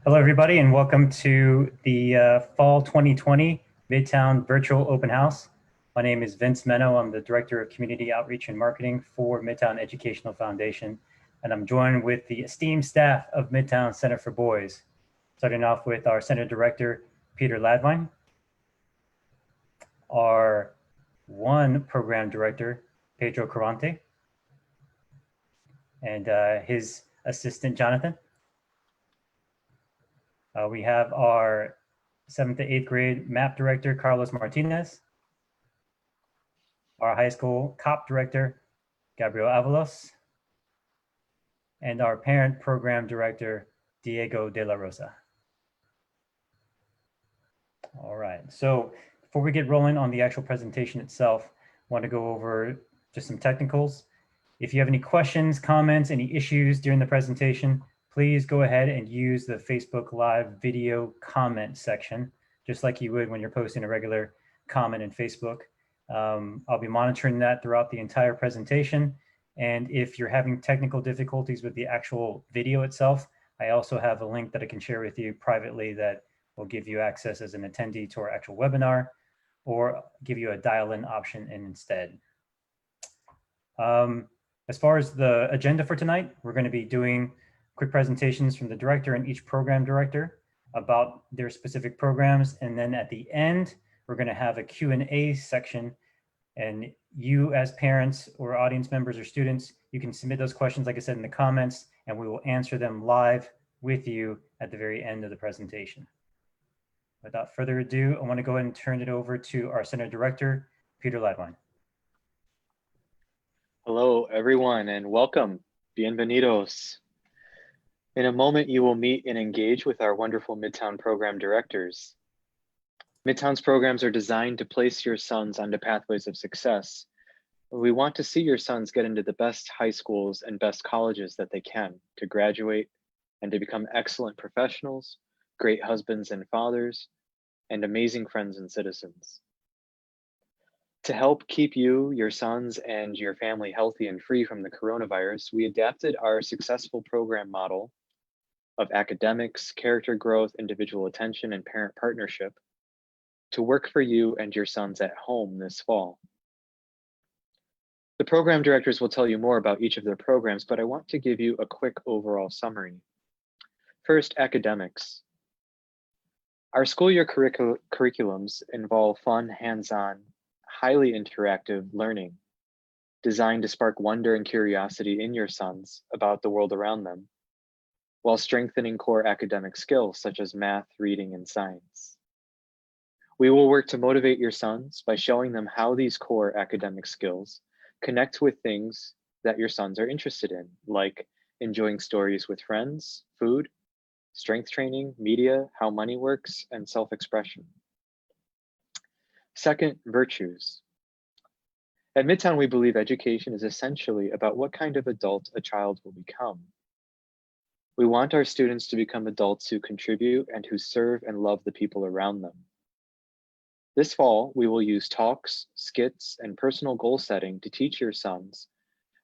Hello, everybody, and welcome to the Fall 2020 Midtown Virtual Open House. My name is Vince Meno. I'm the Director of Community Outreach and Marketing for Midtown Educational Foundation, and I'm joined with the esteemed staff of Midtown Center for Boys, starting off with our Center Director, Peter Ladwine, our one Program Director, Pedro Carante, and his assistant, Jonathan. We have our 7th to 8th grade MAP director, Carlos Martinez, our high school COP director, Gabriel Avalos, and our parent program director, Diego De La Rosa. All right, so before we get rolling on the actual presentation itself, I want to go over just some technicals. If you have any questions, comments, any issues during the presentation, please go ahead and use the Facebook Live video comment section, just like you would when you're posting a regular comment in Facebook. I'll be monitoring that throughout the entire presentation. And if you're having technical difficulties with the actual video itself, I also have a link that I can share with you privately that will give you access as an attendee to our actual webinar or give you a dial-in option instead. As far as the agenda for tonight, we're going to be doing quick presentations from the director and each program director about their specific programs. And then at the end, we're going to have a Q&A section. And you as parents or audience members or students, you can submit those questions, like I said, in the comments, and we will answer them live with you at the very end of the presentation. Without further ado, I want to go ahead and turn it over to our center director, Peter Ladwine. Hello, everyone, and welcome. Bienvenidos. In a moment, you will meet and engage with our wonderful Midtown program directors. Midtown's programs are designed to place your sons onto pathways of success. We want to see your sons get into the best high schools and best colleges that they can to graduate and to become excellent professionals, great husbands and fathers, and amazing friends and citizens. To help keep you, your sons, and your family healthy and free from the coronavirus, we adapted our successful program model of academics, character growth, individual attention, and parent partnership to work for you and your sons at home this fall. The program directors will tell you more about each of their programs, but I want to give you a quick overall summary. First, academics. Our school year curriculums involve fun, hands-on, highly interactive learning designed to spark wonder and curiosity in your sons about the world around them, while strengthening core academic skills such as math, reading, and science. We will work to motivate your sons by showing them how these core academic skills connect with things that your sons are interested in, like enjoying stories with friends, food, strength training, media, how money works, and self-expression. Second, virtues. At Midtown, we believe education is essentially about what kind of adult a child will become. We want our students to become adults who contribute and who serve and love the people around them. This fall, we will use talks, skits, and personal goal setting to teach your sons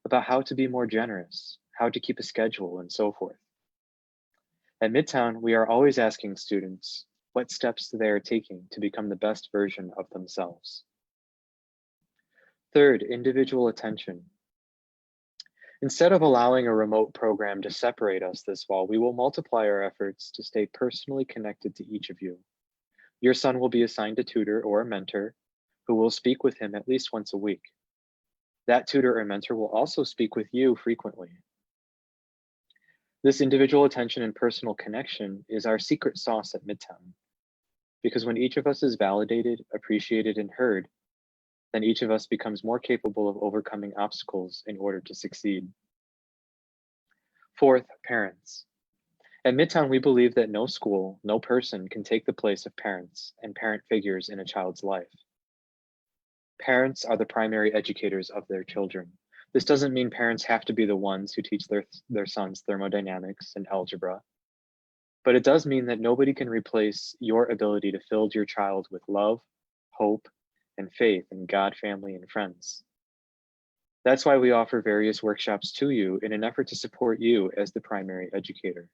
about how to be more generous, how to keep a schedule, and so forth. At Midtown, we are always asking students what steps they are taking to become the best version of themselves. Third, individual attention. Instead of allowing a remote program to separate us this fall, we will multiply our efforts to stay personally connected to each of you. Your son will be assigned a tutor or a mentor who will speak with him at least once a week. That tutor or mentor will also speak with you frequently. This individual attention and personal connection is our secret sauce at Midtown, because when each of us is validated, appreciated, and heard, then each of us becomes more capable of overcoming obstacles in order to succeed. Fourth, parents. At Midtown, we believe that no school, no person can take the place of parents and parent figures in a child's life. Parents are the primary educators of their children. This doesn't mean parents have to be the ones who teach their sons thermodynamics and algebra, but it does mean that nobody can replace your ability to fill your child with love, hope, and faith in God, family, and friends. That's why we offer various workshops to you in an effort to support you as the primary educator.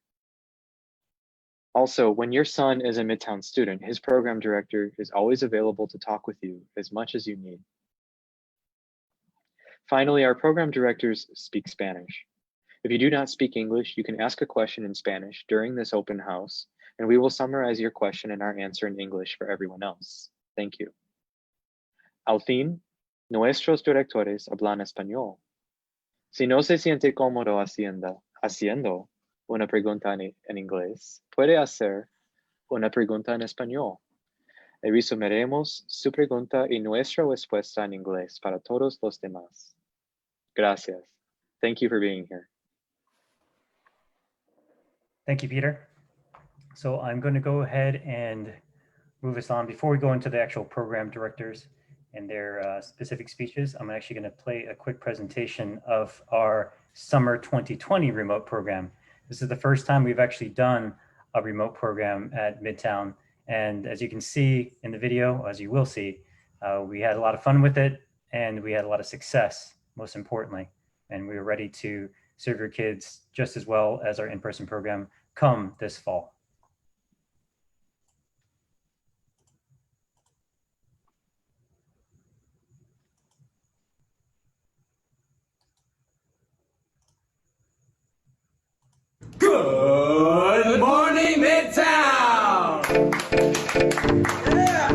Also, when your son is a Midtown student, his program director is always available to talk with you as much as you need. Finally, our program directors speak Spanish. If you do not speak English, you can ask a question in Spanish during this open house, and we will summarize your question and our answer in English for everyone else. Thank you. Al fin, nuestros directores hablan español. Si no se siente cómodo haciendo una pregunta en inglés, puede hacer una pregunta en español. Y resumiremos su pregunta y nuestra respuesta en inglés para todos los demás. Gracias. Thank you for being here. Thank you, Peter. So I'm going to go ahead and move us on. Before we go into the actual program directors and their specific speeches, I'm actually going to play a quick presentation of our summer 2020 remote program. This is the first time we've actually done a remote program at Midtown. And as you can see in the video, as you will see, we had a lot of fun with it and we had a lot of success, most importantly. And we were ready to serve your kids just as well as our in-person program come this fall. Good morning, Midtown! Yeah!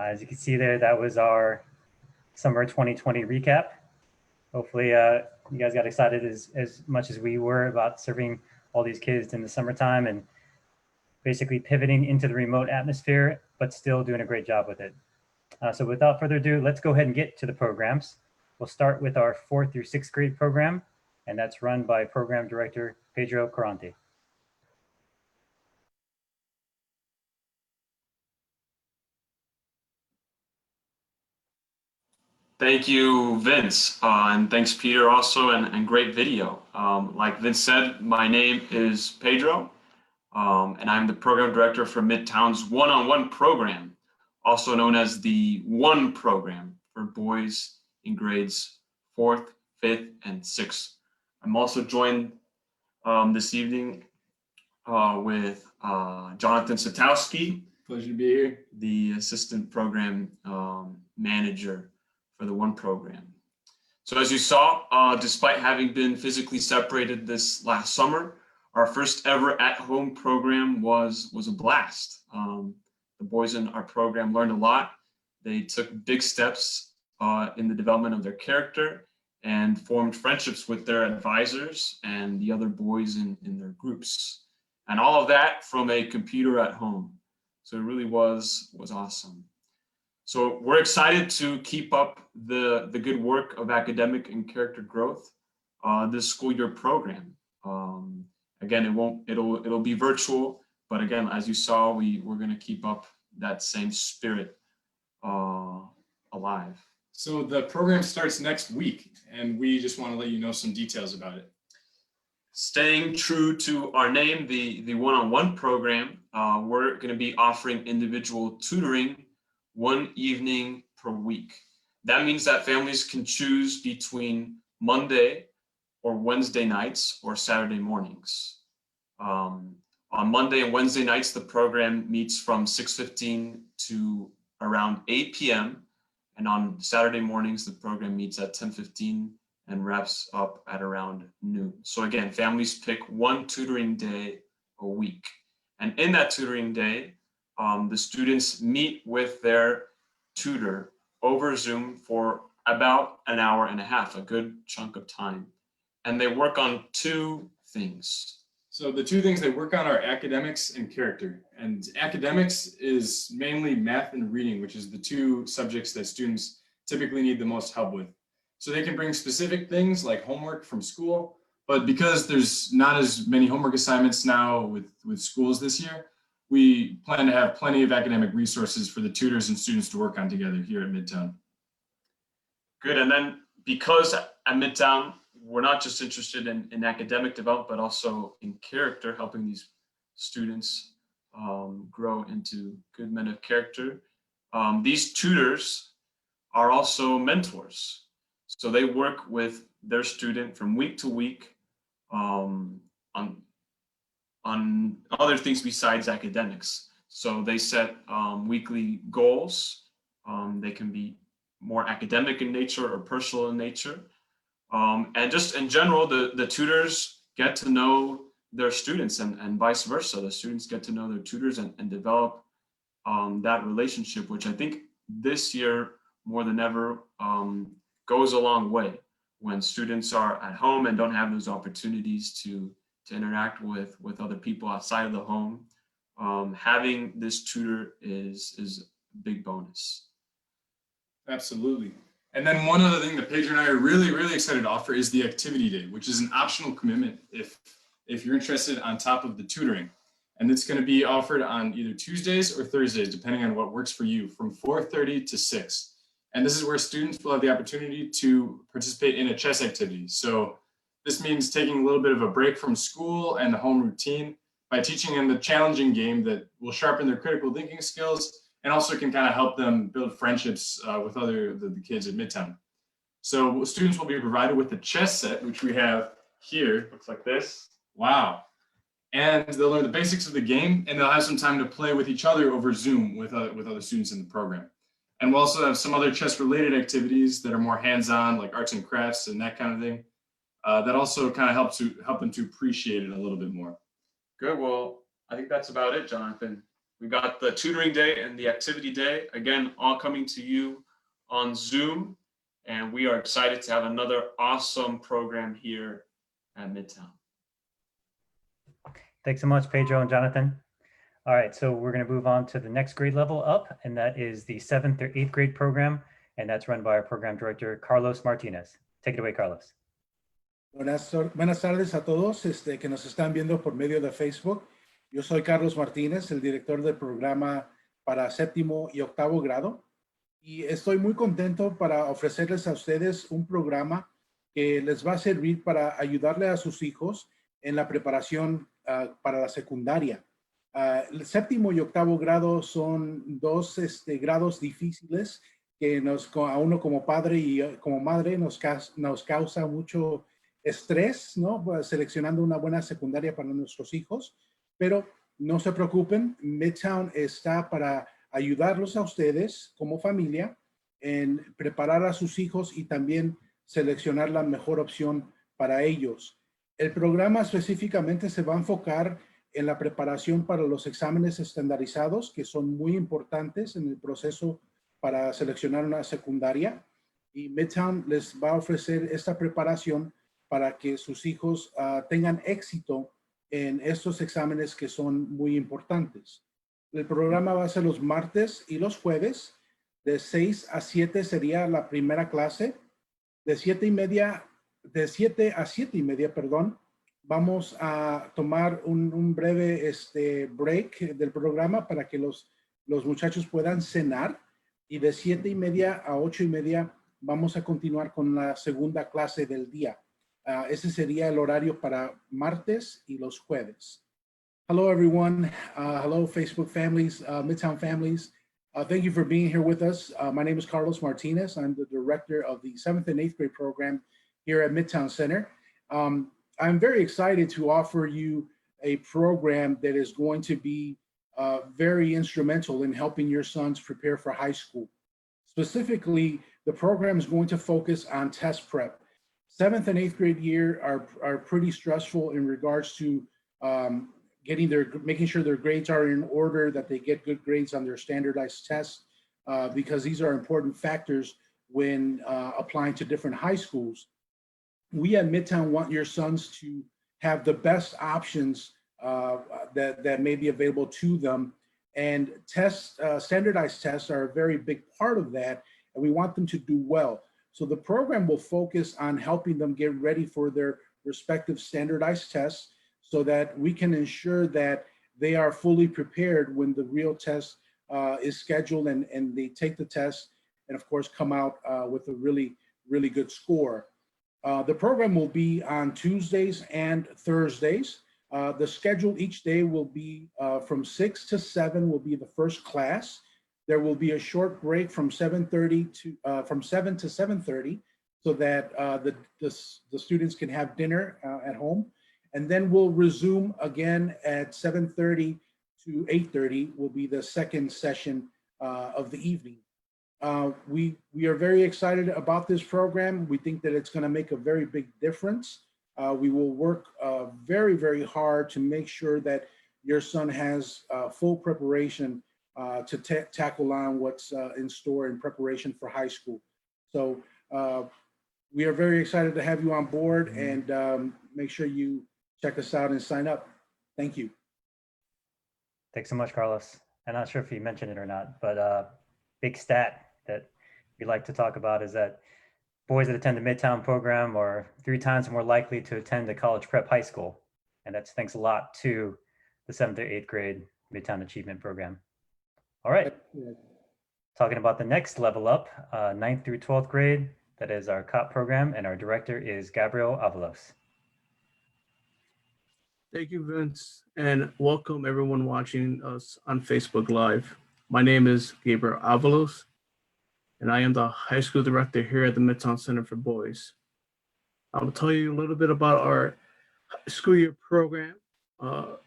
As you can see there, that was our summer 2020 recap. Hopefully you guys got excited as much as we were about serving all these kids in the summertime and basically pivoting into the remote atmosphere, but still doing a great job with it. So without further ado, let's go ahead and get to the programs. We'll start with our 4th through 6th grade program, and that's run by Program Director Pedro Carante. Thank you, Vince, and thanks, Peter, also, and great video. Like Vince said, my name is Pedro, and I'm the program director for Midtown's one-on-one program, also known as the ONE program for boys in grades 4th, 5th, and 6th. I'm also joined this evening with Jonathan Satowski. Pleasure to be here. The assistant program manager for the ONE program. So as you saw, despite having been physically separated this last summer, our first ever at-home program was a blast. The boys in our program learned a lot. They took big steps in the development of their character and formed friendships with their advisors and the other boys in their groups. And all of that from a computer at home. So it really was awesome. So we're excited to keep up the good work of academic and character growth this school year program. Again, it'll be virtual, but again, as you saw, we're going to keep up that same spirit alive. So the program starts next week, and we just want to let you know some details about it. Staying true to our name, the one-on-one program, we're going to be offering individual tutoring 1 evening per week. That means that families can choose between Monday or Wednesday nights or Saturday mornings. On Monday and Wednesday nights, the program meets from 6:15 to around 8 p.m. And on Saturday mornings, the program meets at 10:15 and wraps up at around noon. So again, families pick one tutoring day a week. And in that tutoring day, the students meet with their tutor over Zoom for about an hour and a half, a good chunk of time. And they work on 2 things. So the 2 things they work on are academics and character. And academics is mainly math and reading, which is the 2 subjects that students typically need the most help with. So they can bring specific things like homework from school, but because there's not as many homework assignments now with schools this year, we plan to have plenty of academic resources for the tutors and students to work on together here at Midtown. Good, and then because at Midtown, we're not just interested in academic development, but also in character, helping these students grow into good men of character. These tutors are also mentors. So they work with their student from week to week on other things besides academics. So they set weekly goals. They can be more academic in nature or personal in nature. And just in general, the tutors get to know their students and vice versa. The students get to know their tutors and develop that relationship, which I think this year more than ever goes a long way. When students are at home and don't have those opportunities to interact with other people outside of the home, having this tutor is a big bonus. Absolutely. And then one other thing that Pedro and I are really, really excited to offer is the activity day, which is an optional commitment if you're interested on top of the tutoring. And it's going to be offered on either Tuesdays or Thursdays, depending on what works for you, from 4:30 to 6. And this is where students will have the opportunity to participate in a chess activity. So this means taking a little bit of a break from school and the home routine by teaching them the challenging game that will sharpen their critical thinking skills and also can kind of help them build friendships with the kids at Midtown. So students will be provided with a chess set, which we have here. Looks like this. Wow. And they'll learn the basics of the game, and they'll have some time to play with each other over Zoom with other students in the program. And we'll also have some other chess-related activities that are more hands-on, like arts and crafts and that kind of thing, that also kind of help them to appreciate it a little bit more. Good. Well, I think that's about it, Jonathan. We got the tutoring day and the activity day, again, all coming to you on Zoom. And we are excited to have another awesome program here at Midtown. Thanks so much, Pedro and Jonathan. All right, so we're going to move on to the next grade level up, and that is the 7th or 8th grade program, and that's run by our program director, Carlos Martinez. Take it away, Carlos. Buenas tardes a todos que nos están viendo por medio de Facebook. Yo soy Carlos Martínez, el director del programa para 7º y 8º grado. Y estoy muy contento para ofrecerles a ustedes un programa que les va a servir para ayudarle a sus hijos en la preparación para la secundaria. El séptimo y octavo grado son dos grados difíciles que a uno como padre y como madre nos causa mucho estrés, ¿no? Seleccionando una buena secundaria para nuestros hijos, pero no se preocupen, Midtown está para ayudarlos a ustedes como familia en preparar a sus hijos y también seleccionar la mejor opción para ellos. El programa específicamente se va a enfocar en la preparación para los exámenes estandarizados, que son muy importantes en el proceso para seleccionar una secundaria. Y Midtown les va a ofrecer esta preparación para que sus hijos tengan éxito en estos exámenes que son muy importantes. El programa va a ser los martes y los jueves. De 6 a 7 sería la primera clase. De 7 a 7 y media, perdón, vamos a tomar un breve break del programa para que los muchachos puedan cenar. Y de 7 y media a 8 y media vamos a continuar con la segunda clase del día. Ese sería el horario para martes y los jueves. Hello, everyone. Hello, Facebook families, Midtown families. Thank you for being here with us. My name is Carlos Martinez. I'm the director of the 7th and 8th grade program here at Midtown Center. I'm very excited to offer you a program that is going to be very instrumental in helping your sons prepare for high school. Specifically, the program is going to focus on test prep. 7th and 8th grade year are pretty stressful in regards to making sure their grades are in order, that they get good grades on their standardized tests, because these are important factors when applying to different high schools. We at Midtown want your sons to have the best options that may be available to them. And standardized tests are a very big part of that, and we want them to do well. So the program will focus on helping them get ready for their respective standardized tests so that we can ensure that they are fully prepared when the real test is scheduled and they take the test and of course come out with a really, really good score. The program will be on Tuesdays and Thursdays. The schedule each day will be from 6 to 7 will be the first class. There will be a short break from 7 to 7:30 so that the students can have dinner at home. And then we'll resume again at 7:30 to 8:30 will be the second session of the evening. We are very excited about this program. We think that it's going to make a very big difference. We will work very, very hard to make sure that your son has full preparation to tackle on what's in store in preparation for high school. So we are very excited to have you on board, and make sure you check us out and sign up. Thank you. Thanks so much, Carlos. I'm not sure if you mentioned it or not, but big stat that we like to talk about is that boys that attend the Midtown program are 3 times more likely to attend a college prep high school. And that's thanks a lot to the 7th or 8th grade Midtown Achievement Program. All right. Talking about the next level up, 9th through 12th grade, that is our COP program, and our director is Gabriel Avalos. Thank you, Vince, and welcome everyone watching us on Facebook Live. My name is Gabriel Avalos, and I am the high school director here at the Midtown Center for Boys. I'll tell you a little bit about our school year program.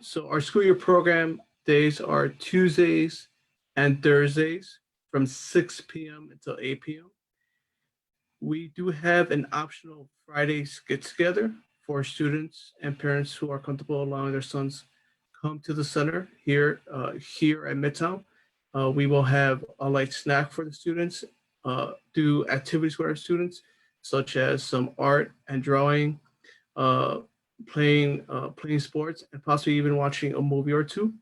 So our school year program days are Tuesdays and Thursdays from 6 p.m. until 8 p.m. We do have an optional Friday get together for students and parents who are comfortable allowing their sons come to the center here at Midtown. We will have a light snack for the students, do activities with our students, such as some art and drawing, playing sports, and possibly even watching a movie or two.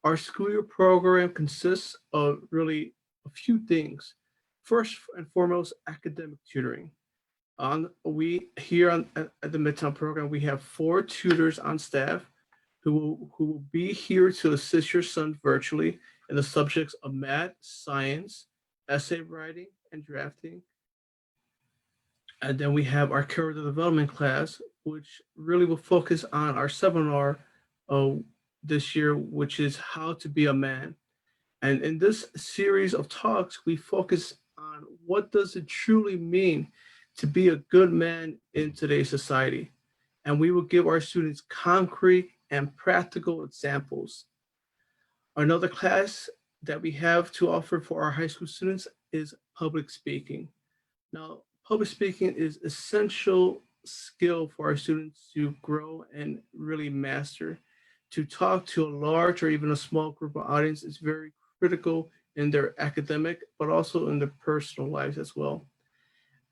Our school year program consists of really a few things. First and foremost, academic tutoring. We here at the Midtown program, we have 4 tutors on staff who will be here to assist your son virtually in the subjects of math, science, essay writing and drafting. And then we have our character development class, which really will focus on our seminar this year, which is how to be a man. And in this series of talks, we focus on what does it truly mean to be a good man in today's society. And we will give our students concrete and practical examples. Another class that we have to offer for our high school students is public speaking. Now, public speaking is essential skill for our students to grow and really master. To talk to a large or even a small group of audience is very critical in their academic, but also in their personal lives as well.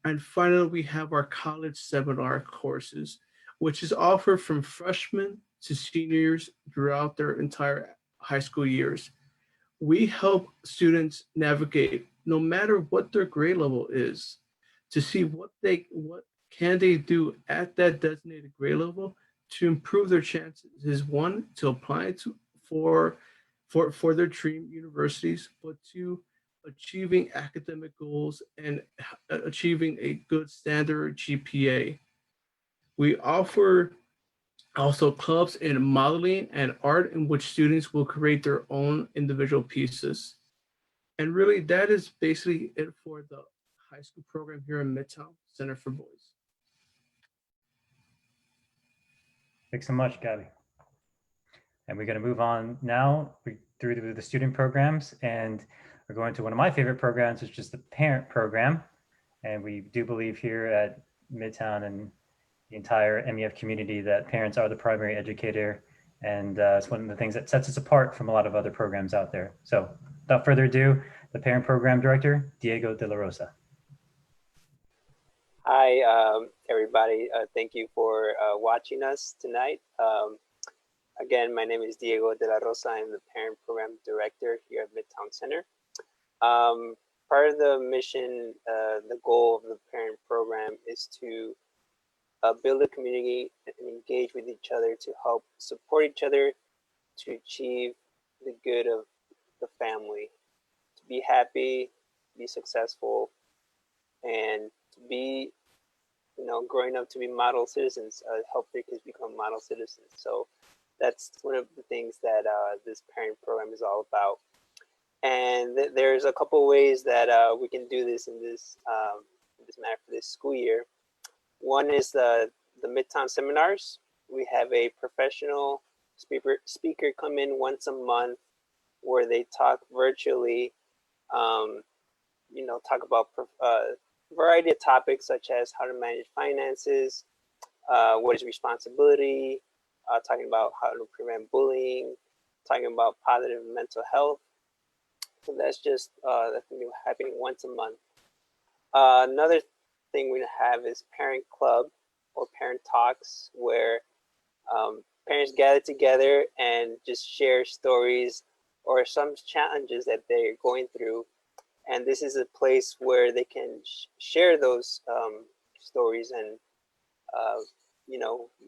And finally, we have our college seminar courses, which is offered from freshmen to seniors throughout their entire high school years. We help students navigate, no matter what their grade level is, to see what can they do at that designated grade level to improve their chances, one, to apply to for their dream universities, but two, achieving academic goals and achieving a good standard GPA. We offer also clubs in modeling and art in which students will create their own individual pieces. And really, that is basically it for the high school program here in Midtown Center for Boys. Thanks so much, Gabby. And we're going to move on now through the student programs, and we're going to one of my favorite programs, which is the parent program. And we do believe here at Midtown and the entire MEF community that parents are the primary educator, and it's one of the things that sets us apart from a lot of other programs out there. So without further ado, the parent program director, Diego de la Rosa. Hi, everybody. Thank you for watching us tonight. Again, my name is Diego de la Rosa. I'm the parent program director here at Midtown Center. Part of the mission, the goal of the parent program is to build a community and engage with each other to help support each other to achieve the good of the family, to be happy, be successful, and to be, growing up to be model citizens, help their kids become model citizens. So that's one of the things that this parent program is all about. And there's a couple ways that we can do this in this matter for this school year. One is the Midtown seminars. We have a professional speaker come in once a month where they talk virtually, talk about a variety of topics such as how to manage finances, what is responsibility, talking about how to prevent bullying, talking about positive mental health. So that's just that's going to be happening once a month. Another thing we have is parent club or parent talks, where parents gather together and just share stories or some challenges that they're going through. And this is a place where they can share those stories and,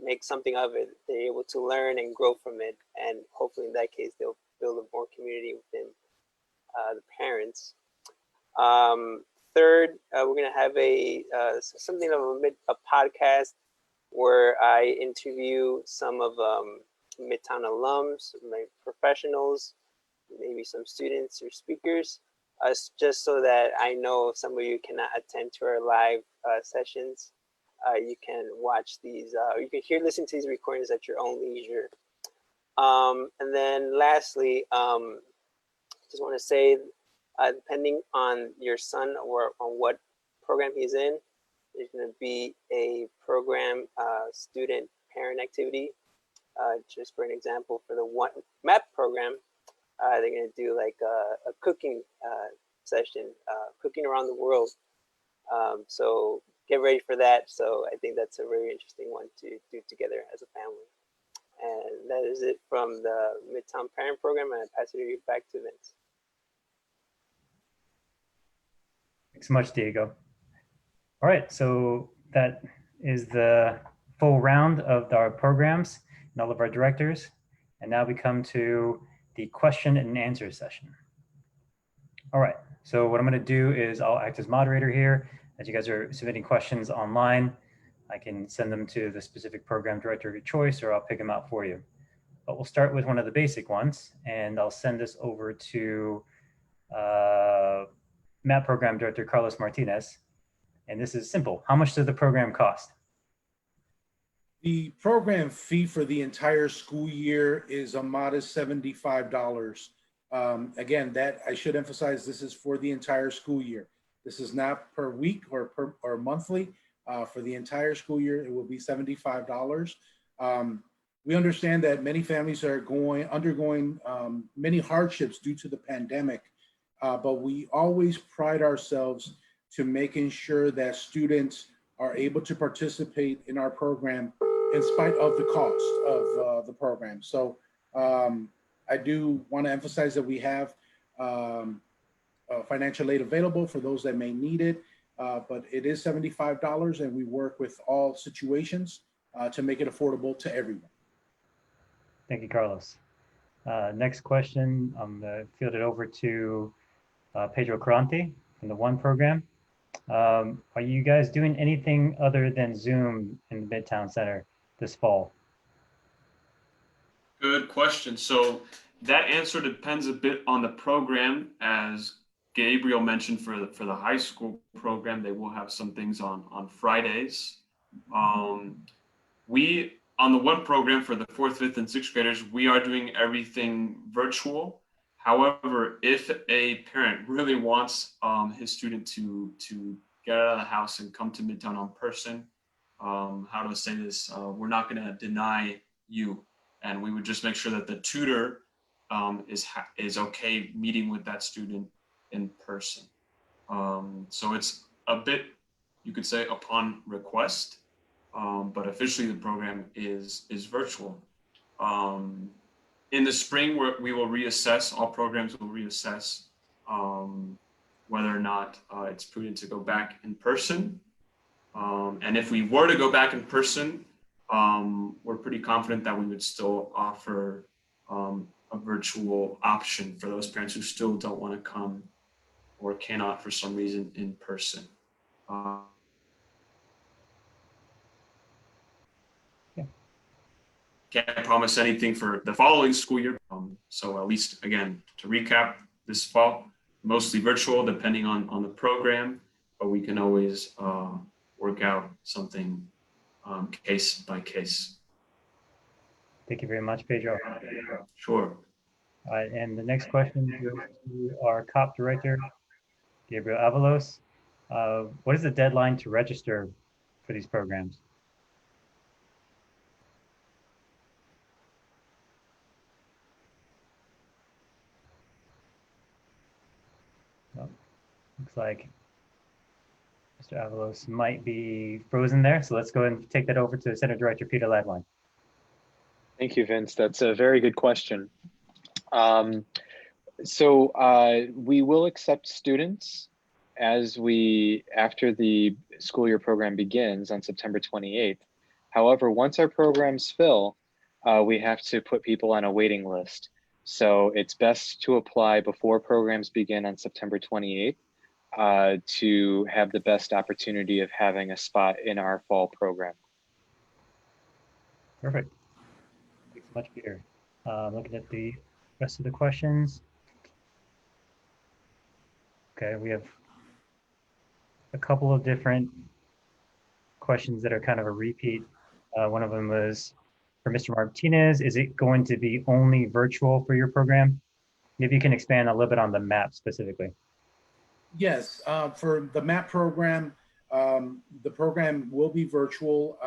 make something of it. They're able to learn and grow from it. And hopefully in that case, they'll build a more community within the parents. Third, we're going to have something of a podcast where I interview some of Midtown alums, my professionals, maybe some students or speakers, just so that I know if some of you cannot attend to our live sessions, you can watch these, you can listen to these recordings at your own leisure. And then lastly, just want to say, depending on your son or on what program he's in, there's going to be a program student parent activity. Just for an example, for the MAP program, they're going to do like a cooking session, cooking around the world. So get ready for that. So I think that's a very interesting one to do together as a family. And that is it from the Midtown Parent Program, and I pass it back to Vince. Thanks so much, Diego. All right, so that is the full round of our programs and all of our directors. And now we come to the question and answer session. All right, So what I'm going to do is I'll act as moderator here. As you guys are submitting questions online, I can send them to the specific program director of your choice, or I'll pick them out for you. But we'll start with one of the basic ones, and I'll send this over to MAP Program Director Carlos Martinez. And this is simple. How much does the program cost? The program fee for the entire school year is a modest $75. Again, that I should emphasize, this is for the entire school year. This is not per week or monthly. For the entire school year, it will be $75. We understand that many families are undergoing many hardships due to the pandemic, but we always pride ourselves to making sure that students are able to participate in our program in spite of the cost of the program. So I do want to emphasize that we have financial aid available for those that may need it, but it is $75, and we work with all situations to make it affordable to everyone. Thank you, Carlos. Next question, I'm going to field it over to Pedro Carante from the One program. Are you guys doing anything other than Zoom in the Midtown Center this fall? Good question. So that answer depends a bit on the program. As Gabriel mentioned, for the high school program, they will have some things on Fridays. We, on the One program for the 4th, 5th, and 6th graders, we are doing everything virtual. However, if a parent really wants his student to get out of the house and come to Midtown in person, how do I say this? We're not going to deny you, and we would just make sure that the tutor is okay meeting with that student in person. So it's a bit, you could say, upon request, but officially the program is virtual. In the spring, we will reassess, all programs will reassess whether or not it's prudent to go back in person. And if we were to go back in person, we're pretty confident that we would still offer a virtual option for those parents who still don't want to come or cannot for some reason in person. Can't promise anything for the following school year. So at least, again, to recap, this fall, mostly virtual, depending on the program, but we can always work out something case by case. Thank you very much, Pedro. Sure. All right, and the next question goes to our COP director, Gabriel Avalos. What is the deadline to register for these programs? Oh, looks like Mr. Avalos might be frozen there, so let's go ahead and take that over to Center Director Peter Ladwine. Thank you, Vince. That's a very good question. We will accept students after the school year program begins on September 28th. However, once our programs fill, we have to put people on a waiting list. So it's best to apply before programs begin on September 28th to have the best opportunity of having a spot in our fall program. Perfect. Thanks so much, Peter. Looking at the rest of the questions. Okay, we have a couple of different questions that are kind of a repeat. One of them was for Mr. Martinez. Is it going to be only virtual for your program? Maybe you can expand a little bit on the MAP specifically. Yes, for the MAP program, the program will be virtual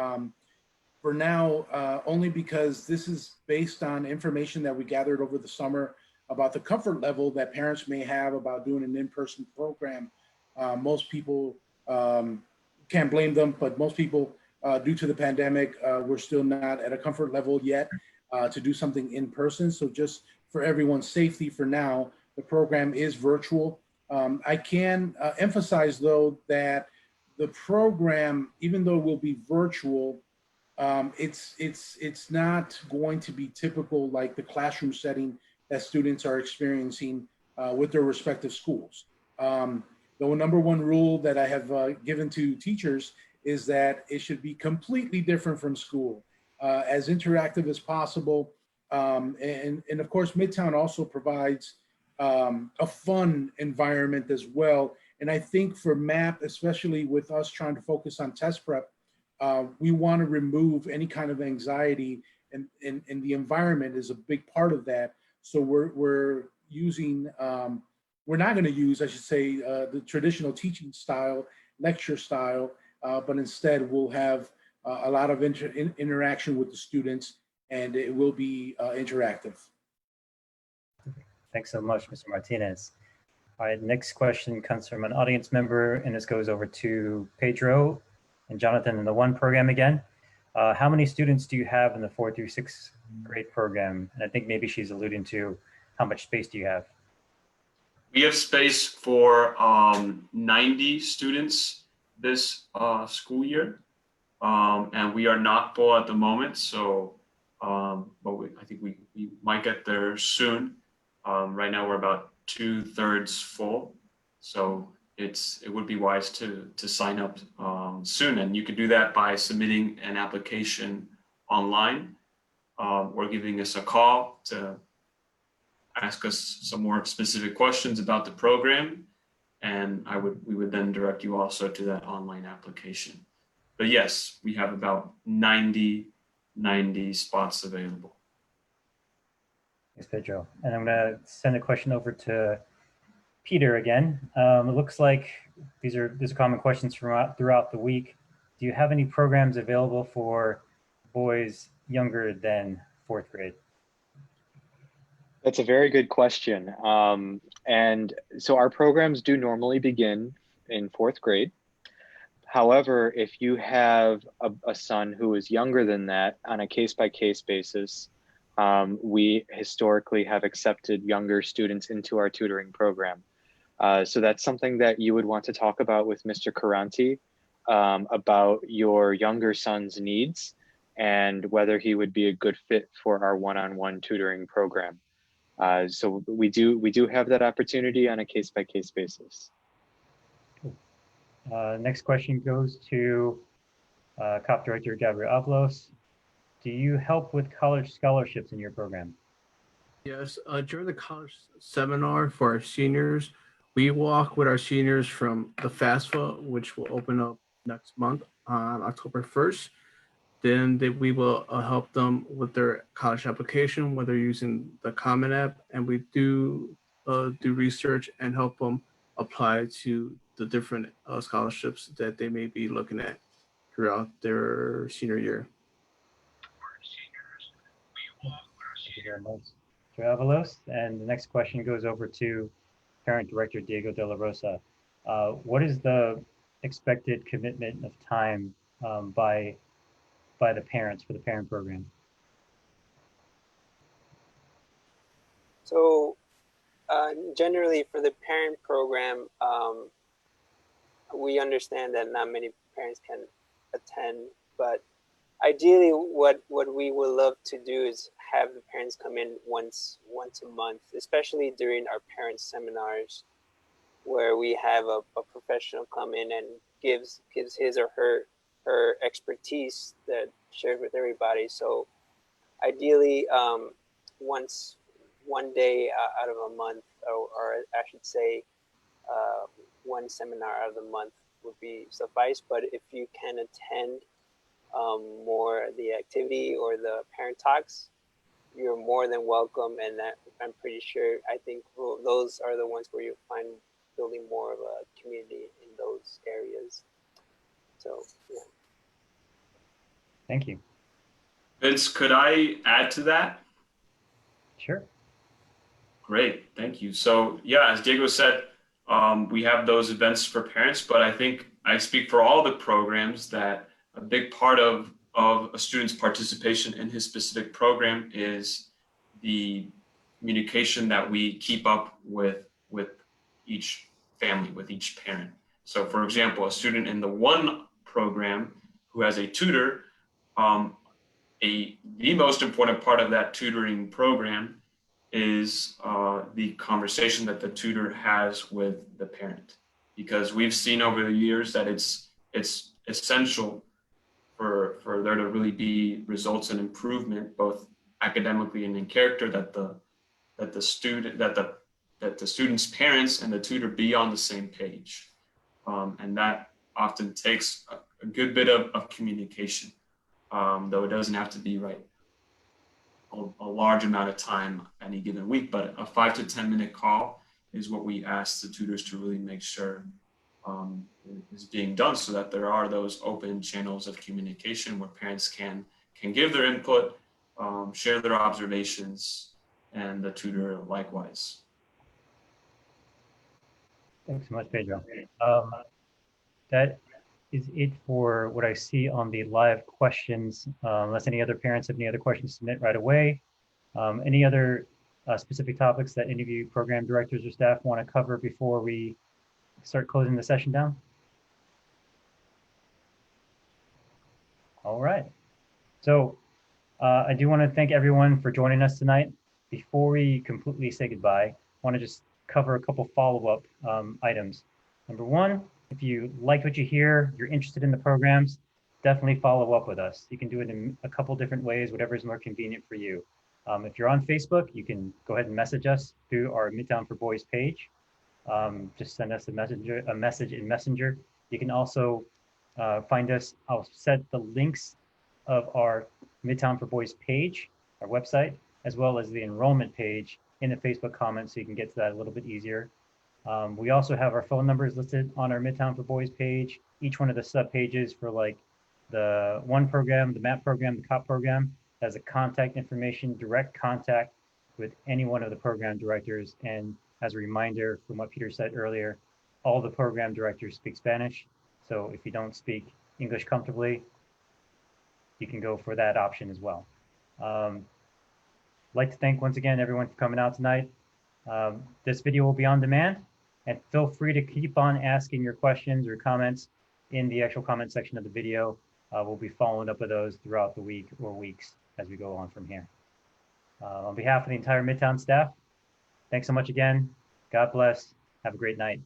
for now, only because this is based on information that we gathered over the summer about the comfort level that parents may have about doing an in-person program. Most people can't blame them, but most people, due to the pandemic, we're still not at a comfort level yet to do something in person. So just for everyone's safety for now, the program is virtual. I can emphasize though that the program, even though it will be virtual, it's not going to be typical like the classroom setting that students are experiencing with their respective schools. The number one rule that I have given to teachers is that it should be completely different from school, as interactive as possible. And of course, Midtown also provides a fun environment as well. And I think for MAP, especially with us trying to focus on test prep, we want to remove any kind of anxiety, and the environment is a big part of that. So we're using, we're not going to use, I should say, the traditional teaching style, lecture style, but instead we'll have a lot of interaction with the students, and it will be interactive. Thanks so much, Mr. Martinez. All right, next question comes from an audience member, and this goes over to Pedro and Jonathan in the one program again. How many students do you have in the 4th through 6th grade program? And I think maybe she's alluding to how much space do you have? We have space for 90 students this school year, and we are not full at the moment. So, but I think we might get there soon. Right now we're about 2/3 full, so it would be wise to sign up soon, and you can do that by submitting an application online or giving us a call to ask us some more specific questions about the program, and we would then direct you also to that online application. But yes, we have about 90 spots available. Thanks, Pedro. And I'm going to send a question over to Peter again. It looks like these are common questions throughout the week. Do you have any programs available for boys younger than 4th grade? That's a very good question. And so our programs do normally begin in 4th grade. However, if you have a son who is younger than that, on a case-by-case basis, we historically have accepted younger students into our tutoring program. So that's something that you would want to talk about with Mr. Caranti about your younger son's needs and whether he would be a good fit for our one-on-one tutoring program. So we do have that opportunity on a case-by-case basis. Next question goes to COP Director Gabriel Avalos. Do you help with college scholarships in your program? Yes, during the college seminar for our seniors, we walk with our seniors from the FAFSA, which will open up next month on October 1st. Then we will help them with their college application, whether using the Common App, and we do research and help them apply to the different scholarships that they may be looking at throughout their senior year. Thank you very much, Mr. Avalos. And the next question goes over to Parent Director Diego De La Rosa. What is the expected commitment of time by the parents for the parent program? So generally for the parent program, we understand that not many parents can attend, but ideally what we would love to do is have the parents come in once a month, especially during our parent seminars, where we have a professional come in and gives his or her expertise that shared with everybody. So ideally one day out of a month, or I should say one seminar out of the month would be suffice. But if you can attend more the activity or the parent talks, you're more than welcome. And that, I'm pretty sure, I think those are the ones where you'll find building more of a community in those areas. So, yeah. Thank you. Vince, could I add to that? Sure. Great, thank you. So yeah, as Diego said, we have those events for parents, but I think I speak for all the programs that a big part of a student's participation in his specific program is the communication that we keep up with each family, with each parent. So for example, a student in the one program who has a tutor, the most important part of that tutoring program is the conversation that the tutor has with the parent, because we've seen over the years that it's essential for there to really be results and improvement, both academically and in character, that the student's parents and the tutor be on the same page, and that often takes a good bit of communication, though it doesn't have to be a large amount of time any given week, but a 5 to 10 minute call is what we ask the tutors to really make sure is being done, so that there are those open channels of communication where parents can give their input, share their observations, and the tutor likewise. Thanks so much, Pedro. That is it for what I see on the live questions. Unless any other parents have any other questions, submit right away. Any other specific topics that any of you program directors or staff want to cover before we start closing the session down? All right. So I do want to thank everyone for joining us tonight. Before we completely say goodbye, I want to just cover a couple follow-up items. Number one, if you like what you hear, you're interested in the programs, definitely follow up with us. You can do it in a couple different ways, whatever is more convenient for you. If you're on Facebook, you can go ahead and message us through our Midtown for Boys page. Just send us a message in Messenger. You can also find us. I'll set the links of our Midtown for Boys page, our website, as well as the enrollment page in the Facebook comments, so you can get to that a little bit easier. We also have our phone numbers listed on our Midtown for Boys page. Each one of the sub pages for like the one program, the MAP program, the COP program, has a contact information, direct contact with any one of the program directors. And as a reminder from what Peter said earlier, all the program directors speak Spanish. So if you don't speak English comfortably, you can go for that option as well. I'd like to thank once again everyone for coming out tonight. This video will be on demand, and feel free to keep on asking your questions or comments in the actual comment section of the video. We'll be following up with those throughout the week or weeks as we go on from here. On behalf of the entire Midtown staff, thanks so much again. God bless. Have a great night.